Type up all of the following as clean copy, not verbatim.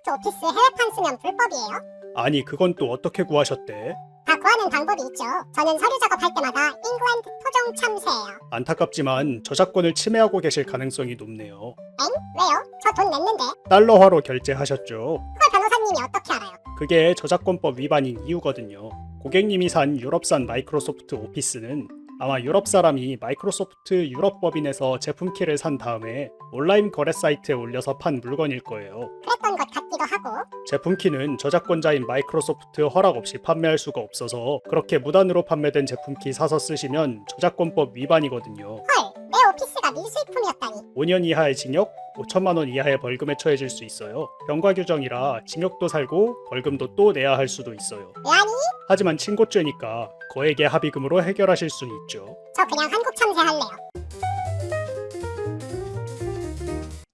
마이크로소프트 오피스 해외판 쓰면 불법이에요? 아니 그건 또 어떻게 구하셨대? 다 구하는 방법이 있죠. 저는 서류 작업할 때마다 잉글랜드 토종 참새예요. 안타깝지만 저작권을 침해하고 계실 가능성이 높네요. 엥? 왜요? 저 돈 냈는데. 달러화로 결제하셨죠? 그걸 변호사님이 어떻게 알아요? 그게 저작권법 위반인 이유거든요. 고객님이 산 유럽산 마이크로소프트 오피스는 아마 유럽 사람이 마이크로소프트 유럽 법인에서 제품 키를 산 다음에 온라인 거래 사이트에 올려서 판 물건일 거예요. 그랬던 것 같기도 하고. 제품 키는 저작권자인 마이크로소프트 허락 없이 판매할 수가 없어서 그렇게 무단으로 판매된 제품 키 사서 쓰시면 저작권법 위반이거든요. 헐, 내 오피스가 밀수입품이었다니. 5년 이하의 징역, 5천만 원 이하의 벌금에 처해질 수 있어요. 병과 규정이라 징역도 살고 벌금도 또 내야 할 수도 있어요. 아니, 하지만 친고죄니까 거액의 합의금으로 해결하실 수는 있죠. 저 그냥 한국 참새 할래요.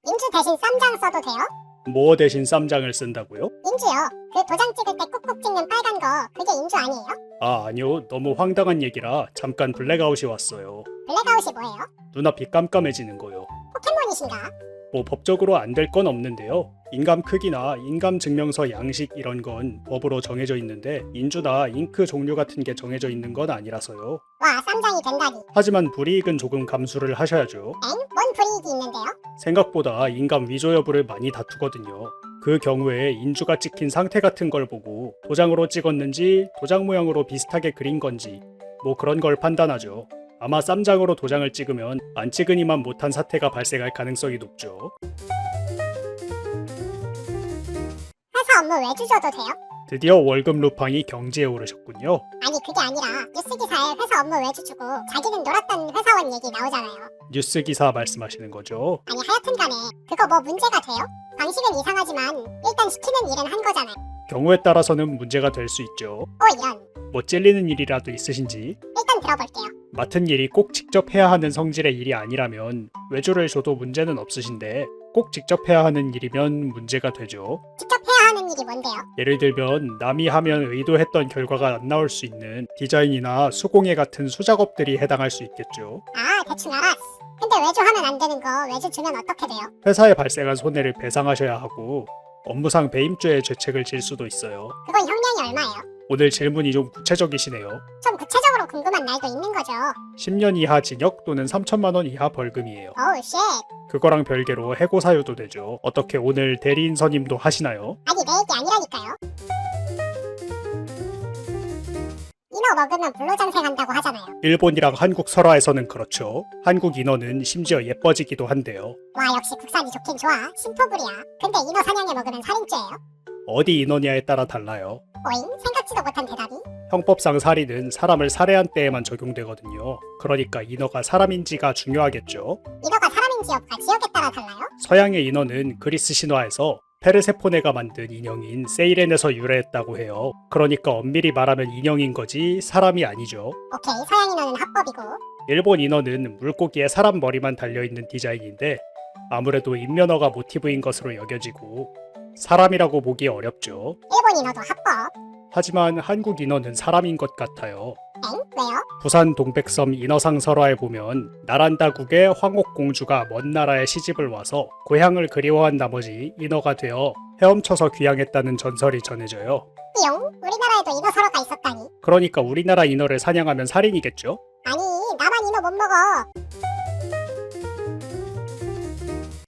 인주 대신 쌈장 써도 돼요? 뭐 대신 쌈장을 쓴다고요? 인주요. 그 도장 찍을 때 꾹꾹 찍는 빨간 거, 그게 인주 아니에요? 아 아니요, 너무 황당한 얘기라 잠깐 블랙아웃이 왔어요. 블랙아웃이 뭐예요? 눈앞이 깜깜해지는 거요. 포켓몬이신가? 뭐 법적으로 안 될 건 없는데요. 인감 크기나 인감 증명서 양식 이런 건 법으로 정해져 있는데 인주나 잉크 종류 같은 게 정해져 있는 건 아니라서요. 와, 쌈장이 된다니. 하지만 불이익은 조금 감수를 하셔야죠. 엥? 뭔 불이익이 있는데요? 생각보다 인감 위조 여부를 많이 다투거든요. 그 경우에 인주가 찍힌 상태 같은 걸 보고 도장으로 찍었는지 도장 모양으로 비슷하게 그린 건지 뭐 그런 걸 판단하죠. 아마 쌈장으로 도장을 찍으면 안 찍으니만 못한 사태가 발생할 가능성이 높죠. 회사 업무 외주 줘도 돼요? 드디어 월급 루팡이 경지에 오르셨군요. 아니 그게 아니라 뉴스 기사에 회사 업무 외주 주고 자기는 놀았던 회사원 얘기 나오잖아요. 뉴스 기사 말씀하시는 거죠? 아니 하여튼 간에 그거 뭐 문제가 돼요? 방식은 이상하지만 일단 시키는 일은 한 거잖아요. 경우에 따라서는 문제가 될 수 있죠. 이런. 뭐 찔리는 일이라도 있으신지? 일단 들어볼게요. 맡은 일이 꼭 직접 해야 하는 성질의 일이 아니라면 외주를 줘도 문제는 없으신데 꼭 직접 해야 하는 일이면 문제가 되죠. 직접 해야 하는 일이 뭔데요? 예를 들면 남이 하면 의도했던 결과가 안 나올 수 있는 디자인이나 수공예 같은 수작업들이 해당할 수 있겠죠. 아 대충 알았어. 근데 외주하면 안 되는 거 외주 주면 어떻게 돼요? 회사에 발생한 손해를 배상하셔야 하고 업무상 배임죄의 죄책을 질 수도 있어요. 그건 형량이 얼마예요? 오늘 질문이 좀 구체적이시네요. 좀 구체적으로 궁금한 날도 있는 거죠. 10년 이하 징역 또는 3천만 원 이하 벌금이에요. 어우 쉣. 그거랑 별개로 해고 사유도 되죠. 어떻게 오늘 대리인 선임도 하시나요? 아니 내 얘기 아니라니까요. 인어 먹으면 불로장생 한다고 하잖아요. 일본이랑 한국 설화에서는 그렇죠. 한국 인어는 심지어 예뻐지기도 한데요. 와 역시 국산이 좋긴 좋아. 신토불이야. 근데 인어 사냥에 먹으면 살인죄예요? 어디 인어냐에 따라 달라요. 오잉? 생각지도 못한 대답이? 형법상 살인은 사람을 살해한 때에만 적용되거든요. 그러니까 인어가 사람인지가 중요하겠죠. 인어가 사람인지 여부가 지역에 따라 달라요? 서양의 인어는 그리스 신화에서 페르세포네가 만든 인형인 세이렌에서 유래했다고 해요. 그러니까 엄밀히 말하면 인형인 거지 사람이 아니죠. 오케이 서양 인어는 합법이고. 일본 인어는 물고기에 사람 머리만 달려있는 디자인인데 아무래도 인면어가 모티브인 것으로 여겨지고 사람이라고 보기 어렵죠. 일본 인어도 합법. 하지만 한국 인어는 사람인 것 같아요. 엥? 왜요? 부산 동백섬 인어상 설화에 보면 나란다국의 황옥공주가 먼 나라에 시집을 와서 고향을 그리워한 나머지 인어가 되어 헤엄쳐서 귀향했다는 전설이 전해져요. 띠용? 우리나라에도 인어 설화가 있었다니. 그러니까 우리나라 인어를 사냥하면 살인이겠죠? 아니 나만 인어 못 먹어.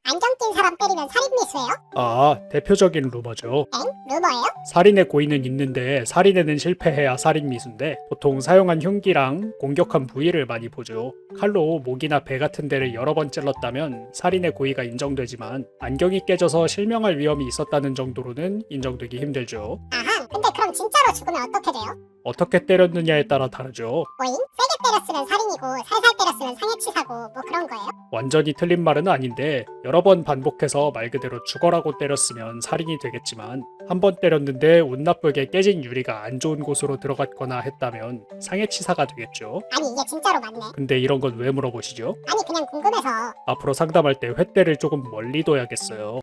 안경 낀 사람 때리면 살인미수예요? 아, 대표적인 루머죠. 엥? 루머예요? 살인의 고의는 있는데 살인에는 실패해야 살인미수인데 보통 사용한 흉기랑 공격한 부위를 많이 보죠. 칼로 목이나 배 같은 데를 여러 번 찔렀다면 살인의 고의가 인정되지만 안경이 깨져서 실명할 위험이 있었다는 정도로는 인정되기 힘들죠. 아하. 근데 그럼 진짜로 죽으면 어떻게 돼요? 어떻게 때렸느냐에 따라 다르죠. 오잉? 세게 때렸으면 살인이고 살살 때렸으면 상해치사고 뭐 그런 거예요? 완전히 틀린 말은 아닌데 여러 번 반복해서 말 그대로 죽어라고 때렸으면 살인이 되겠지만 한 번 때렸는데 운 나쁘게 깨진 유리가 안 좋은 곳으로 들어갔거나 했다면 상해치사가 되겠죠. 아니 이게 진짜로 맞네. 근데 이런 건 왜 물어보시죠? 아니 그냥 궁금해서. 앞으로 상담할 때 횟대를 조금 멀리 둬야겠어요.